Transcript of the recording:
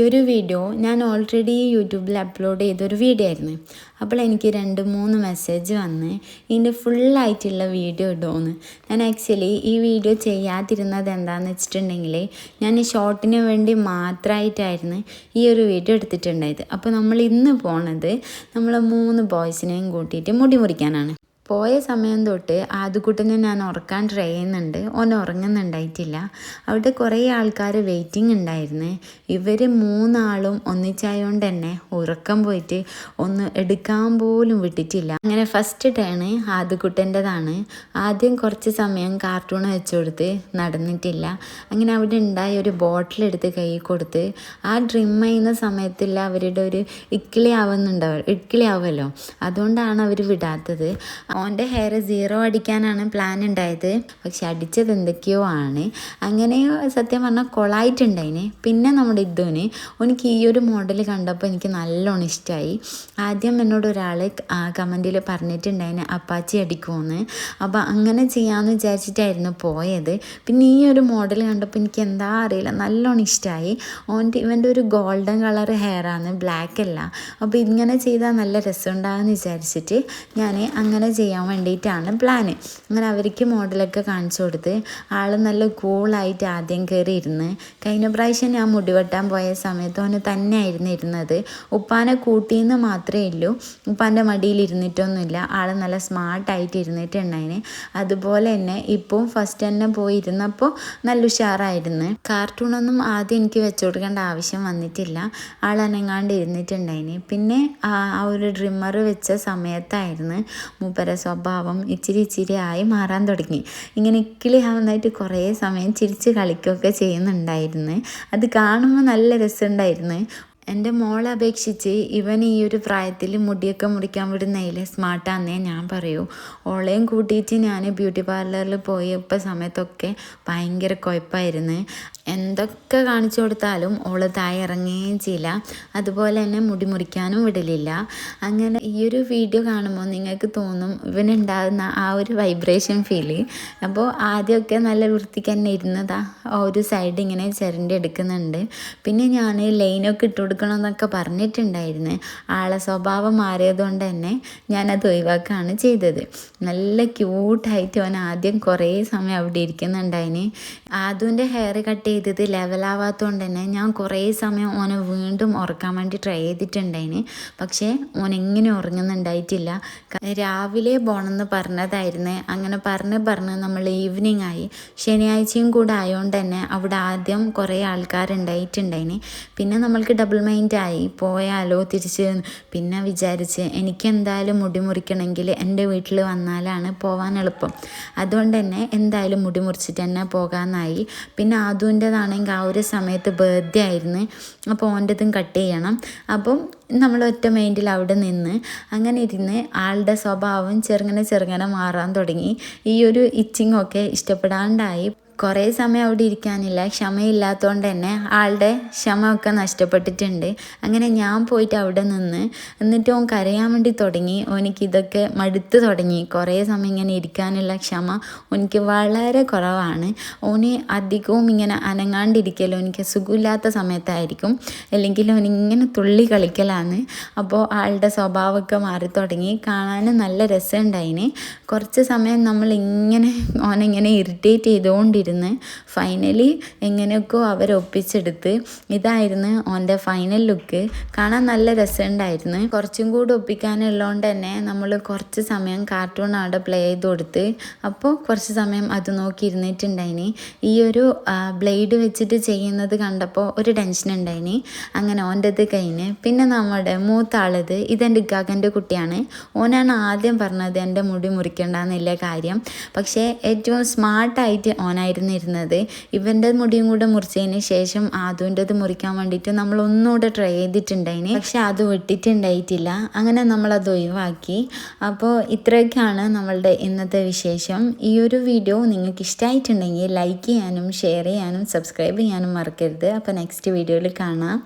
ഒരു വീഡിയോ ഞാൻ ഓൾറെഡി യൂട്യൂബിൽ അപ്ലോഡ് ചെയ്തൊരു വീഡിയോ ആയിരുന്നു. അപ്പോൾ എനിക്ക് 2-3 മെസ്സേജ് വന്ന് ഇതിൻ്റെ ഫുള്ളായിട്ടുള്ള വീഡിയോ ഇടുമെന്ന്. ഞാൻ ആക്ച്വലി ഈ വീഡിയോ ചെയ്യാതിരുന്നത് എന്താണെന്ന് വെച്ചിട്ടുണ്ടെങ്കിൽ ഞാൻ ഈ ഷോർട്ടിന് വേണ്ടി മാത്രമായിട്ടായിരുന്നു ഈ ഒരു വീഡിയോ എടുത്തിട്ടുണ്ടായത്. അപ്പോൾ നമ്മൾ ഇന്ന് പോണത് നമ്മൾ 3 ബോയ്സിനെയും കൂട്ടിയിട്ട് മുടി മുറിക്കാനാണ്. പോയ സമയം തൊട്ട് ആദ്യക്കുട്ടനെ ഞാൻ ഉറക്കാൻ ട്രൈ ചെയ്യുന്നുണ്ട്. ഓൻ ഉറങ്ങുന്നുണ്ടായിട്ടില്ല. അവിടെ കുറേ ആൾക്കാർ വെയിറ്റിംഗ് ഉണ്ടായിരുന്നു. ഇവർ 3 ആളും ഒന്നിച്ചായതുകൊണ്ട് തന്നെ ഉറക്കം പോയിട്ട് ഒന്ന് എടുക്കാൻ പോലും വിട്ടിട്ടില്ല. അങ്ങനെ ഫസ്റ്റ് ടേണ് ആദ്യക്കുട്ടൻ്റെതാണ്. ആദ്യം കുറച്ച് സമയം കാർട്ടൂൺ വെച്ചു കൊടുത്ത് നടന്നിട്ടില്ല. അങ്ങനെ അവിടെ ഉണ്ടായ ഒരു ബോട്ടിലെടുത്ത് കൈ കൊടുത്ത് ആ ഡ്രിം ചെയ്യുന്ന സമയത്തില്ല അവരുടെ ഒരു ഇക്കിളി ആവുമല്ലോ, അതുകൊണ്ടാണ് അവർ വിടാത്തത്. ഓൻ്റെ ഹെയർ 0 അടിക്കാനാണ് പ്ലാൻ ഉണ്ടായത്. പക്ഷെ അടിച്ചത് എന്തൊക്കെയോ ആണ്. അങ്ങനെ സത്യം പറഞ്ഞാൽ കൊളായിട്ടുണ്ടായിന്. പിന്നെ നമ്മുടെ ഇതുവിന് എനിക്ക് ഈ ഒരു മോഡൽ കണ്ടപ്പോൾ എനിക്ക് നല്ലോണം ഇഷ്ടമായി. ആദ്യം എന്നോട് ഒരാൾ കമൻറ്റിൽ പറഞ്ഞിട്ടുണ്ടായിന് അപ്പാച്ചി അടിക്കുമെന്ന്. അപ്പോൾ അങ്ങനെ ചെയ്യാമെന്ന് വിചാരിച്ചിട്ടായിരുന്നു പോയത്. പിന്നെ ഈ ഒരു മോഡൽ കണ്ടപ്പോൾ എനിക്ക് എന്താ അറിയില്ല, നല്ലോണം ഇഷ്ടമായി. ഇവൻ്റെ ഒരു ഗോൾഡൻ കളർ ഹെയറാണ്, ബ്ലാക്ക് അല്ല. അപ്പോൾ ഇങ്ങനെ ചെയ്താൽ നല്ല രസമുണ്ടാകുമെന്ന് വിചാരിച്ചിട്ട് ഞാൻ അങ്ങനെ ചെയ്യാൻ വേണ്ടിയിട്ടാണ് പ്ലാന്. അങ്ങനെ അവർക്ക് മോഡലൊക്കെ കാണിച്ചു കൊടുത്ത് ആൾ നല്ല കൂളായിട്ട് ആദ്യം കയറി ഇരുന്ന്. കഴിഞ്ഞ പ്രാവശ്യം ഞാൻ മുടി വെട്ടാൻ പോയ സമയത്ത് ഓന് തന്നെയായിരുന്നു ഇരുന്നത്. ഉപ്പാനെ കൂട്ടിയെന്ന് മാത്രമേ ഉള്ളൂ, ഉപ്പാൻ്റെ മടിയിൽ ഇരുന്നിട്ടൊന്നുമില്ല. ആൾ നല്ല സ്മാർട്ടായിട്ട് ഇരുന്നിട്ടുണ്ടായിന്. അതുപോലെ തന്നെ ഇപ്പോൾ ഫസ്റ്റ് തന്നെ പോയി ഇരുന്നപ്പോൾ നല്ല ഉഷാറായിരുന്നു. കാർട്ടൂണൊന്നും ആദ്യം എനിക്ക് വെച്ചു കൊടുക്കേണ്ട ആവശ്യം വന്നിട്ടില്ല. ആൾ അനങ്ങാണ്ട് ഇരുന്നിട്ടുണ്ടായിന്. പിന്നെ ആ ഒരു ഡ്രിമ്മർ വെച്ച സമയത്തായിരുന്നു മൂപ്പര സ്വഭാവം ഇച്ചിരി ആയി മാറാൻ തുടങ്ങി. ഇങ്ങനെ ഇക്കിളി ആവുന്നതായിട്ട് കുറേ സമയം ചിരിച്ച് കളിക്കുകയൊക്കെ ചെയ്യുന്നുണ്ടായിരുന്നു. അത് കാണുമ്പോൾ നല്ല രസമുണ്ടായിരുന്നു. എൻ്റെ മോളെ അപേക്ഷിച്ച് ഇവൻ ഈ ഒരു പ്രായത്തിൽ മുടിയൊക്കെ മുറിക്കാൻ വിടുന്നതിൽ സ്മാർട്ടാന്നേ ഞാൻ പറയൂ. ഓളെയും കൂട്ടിയിട്ട് ഞാൻ ബ്യൂട്ടി പാർലറിൽ പോയപ്പോൾ സമയത്തൊക്കെ ഭയങ്കര കുഴപ്പമായിരുന്നു. എന്തൊക്കെ കാണിച്ചു കൊടുത്താലും ഓൾ താഴെ ഇറങ്ങുകയും ചെയ്യില്ല. അതുപോലെ തന്നെ മുടി മുറിക്കാനും വിടലില്ല. അങ്ങനെ ഈ ഒരു വീഡിയോ കാണുമ്പോൾ നിങ്ങൾക്ക് തോന്നും ഇവനുണ്ടാകുന്ന ആ ഒരു വൈബ്രേഷൻ ഫീല്. അപ്പോൾ ആദ്യമൊക്കെ നല്ല വൃത്തിക്ക് തന്നെ ഇരുന്നതാ ഒരു സൈഡ് ഇങ്ങനെ ചിരണ്ടി എടുക്കുന്നുണ്ട്. പിന്നെ ഞാൻ ലൈനൊക്കെ ഇട്ട് കൊടുക്കണമെന്നൊക്കെ പറഞ്ഞിട്ടുണ്ടായിരുന്നു. ആളെ സ്വഭാവം മാറിയതുകൊണ്ട് തന്നെ ഞാനത് ഒഴിവാക്കുകയാണ് ചെയ്തത്. നല്ല ക്യൂട്ടായിട്ട് അവൻ ആദ്യം കുറേ സമയം അവിടെ ഇരിക്കുന്നുണ്ടായിന്. ആദ്യൻ്റെ ഹെയർ കട്ട് ചെയ്തത് ലെവലാവാത്തതുകൊണ്ട് തന്നെ ഞാൻ കുറേ സമയം ഓനെ വീണ്ടും ഉറക്കാൻ വേണ്ടി ട്രൈ ചെയ്തിട്ടുണ്ടായിന്. പക്ഷേ ഓൻ എങ്ങനെ ഉറങ്ങുന്നുണ്ടായിട്ടില്ല. രാവിലെ പോകണമെന്ന് പറഞ്ഞതായിരുന്നു. അങ്ങനെ പറഞ്ഞ് നമ്മൾ ഈവനിങ് ആയി. ശനിയാഴ്ചയും കൂടെ ആയതുകൊണ്ട് തന്നെ അവിടെ ആദ്യം കുറേ ആൾക്കാരുണ്ടായിട്ടുണ്ടായിന്. പിന്നെ നമ്മൾക്ക് ഡബിൾ മൈൻഡായി പോയാലോ തിരിച്ച്. പിന്നെ വിചാരിച്ച് എനിക്കെന്തായാലും മുടി മുറിക്കണമെങ്കിൽ എൻ്റെ വീട്ടിൽ വന്നാലാണ് പോകാൻ എളുപ്പം. അതുകൊണ്ട് തന്നെ എന്തായാലും മുടി മുറിച്ചിട്ട് തന്നെ പോകാമെന്നായി. പിന്നെ ആദുവിൻ്റെതാണെങ്കിൽ ആ ഒരു സമയത്ത് ബർത്ത്ഡേ ആയിരുന്നു. അപ്പോൾ ഓൻ്റെതും കട്ട് ചെയ്യണം. അപ്പം നമ്മൾ ഒറ്റ മൈൻഡിൽ അവിടെ നിന്ന് അങ്ങനെ ഇരുന്ന് ആളുടെ സ്വഭാവം ചെറുങ്ങനെ മാറാൻ തുടങ്ങി. ഈ ഒരു ഇച്ചിങ്ങൊക്കെ ഇഷ്ടപ്പെടാണ്ടായി. കുറേ സമയം അവിടെ ഇരിക്കാനില്ല, ക്ഷമയില്ലാത്തതുകൊണ്ട് തന്നെ ആളുടെ ക്ഷമയൊക്കെ നഷ്ടപ്പെട്ടിട്ടുണ്ട്. അങ്ങനെ ഞാൻ പോയിട്ട് അവിടെ നിന്ന് എന്നിട്ട് ഓൻ കരയാൻ വേണ്ടി തുടങ്ങി. ഓനിക്കിതൊക്കെ മടുത്ത് തുടങ്ങി. കുറേ സമയം ഇങ്ങനെ ഇരിക്കാനുള്ള ക്ഷമ ഓനിക്ക് വളരെ കുറവാണ്. ഓന് അധികവും ഇങ്ങനെ അനങ്ങാണ്ടിരിക്കലോ എനിക്ക് സുഖമില്ലാത്ത സമയത്തായിരിക്കും, അല്ലെങ്കിൽ ഓനിങ്ങനെ തുള്ളി കളിക്കലാണ്. അപ്പോൾ ആളുടെ സ്വഭാവമൊക്കെ മാറി തുടങ്ങി. കാണാൻ നല്ല രസമുണ്ടായിന്. കുറച്ച് സമയം നമ്മളിങ്ങനെ ഓനെങ്ങനെ ഇറിറ്റേറ്റ് ചെയ്തുകൊണ്ടിരുന്നു. ഫൈനലി എങ്ങനെയൊക്കെയോ അവരൊപ്പിച്ചെടുത്ത് ഇതായിരുന്നു ഓൻ്റെ ഫൈനൽ ലുക്ക്. കാണാൻ നല്ല രസമുണ്ടായിരുന്നു. കുറച്ചും കൂടി ഒപ്പിക്കാനുള്ളതുകൊണ്ട് തന്നെ നമ്മൾ കുറച്ച് സമയം കാർട്ടൂൺ അവിടെ പ്ലേ ചെയ്ത് കൊടുത്ത് അപ്പോൾ കുറച്ച് സമയം അത് നോക്കി ഇരുന്നിട്ടുണ്ടായിന്. ഈ ഒരു ബ്ലേഡ് വെച്ചിട്ട് ചെയ്യുന്നത് കണ്ടപ്പോൾ ഒരു ടെൻഷൻ ഉണ്ടായിന്. അങ്ങനെ ഓൻ്റെത് കഴിഞ്ഞ് പിന്നെ നമ്മുടെ മൂത്ത ആളത് ഇതെൻ്റെ ഇക്കാക്കൻ്റെ കുട്ടിയാണ്. ഓനാണ് ആദ്യം പറഞ്ഞത് എൻ്റെ മുടി മുറിക്കണ്ടെന്നില്ല കാര്യം. പക്ഷേ ഏറ്റവും സ്മാർട്ടായിട്ട് ഓനായിരുന്നു ഇരുന്നത്. ഇവൻ്റെ മുടിയും കൂടെ മുറിച്ചതിന് ശേഷം ആദുവിൻ്റെത് മുറിക്കാൻ വേണ്ടിയിട്ട് നമ്മൾ ഒന്നുകൂടെ ട്രൈ ചെയ്തിട്ടുണ്ടായിന്. പക്ഷെ അത് വെട്ടിയിട്ടുണ്ടായിട്ടില്ല. അങ്ങനെ നമ്മളത് ഒഴിവാക്കി. അപ്പോൾ ഇത്രയൊക്കെയാണ് നമ്മളുടെ ഇന്നത്തെ വിശേഷം. ഈ ഒരു വീഡിയോ നിങ്ങൾക്ക് ഇഷ്ടമായിട്ടുണ്ടെങ്കിൽ ലൈക്ക് ചെയ്യാനും ഷെയർ ചെയ്യാനും സബ്സ്ക്രൈബ് ചെയ്യാനും മറക്കരുത്. അപ്പോൾ നെക്സ്റ്റ് വീഡിയോയിൽ കാണാം.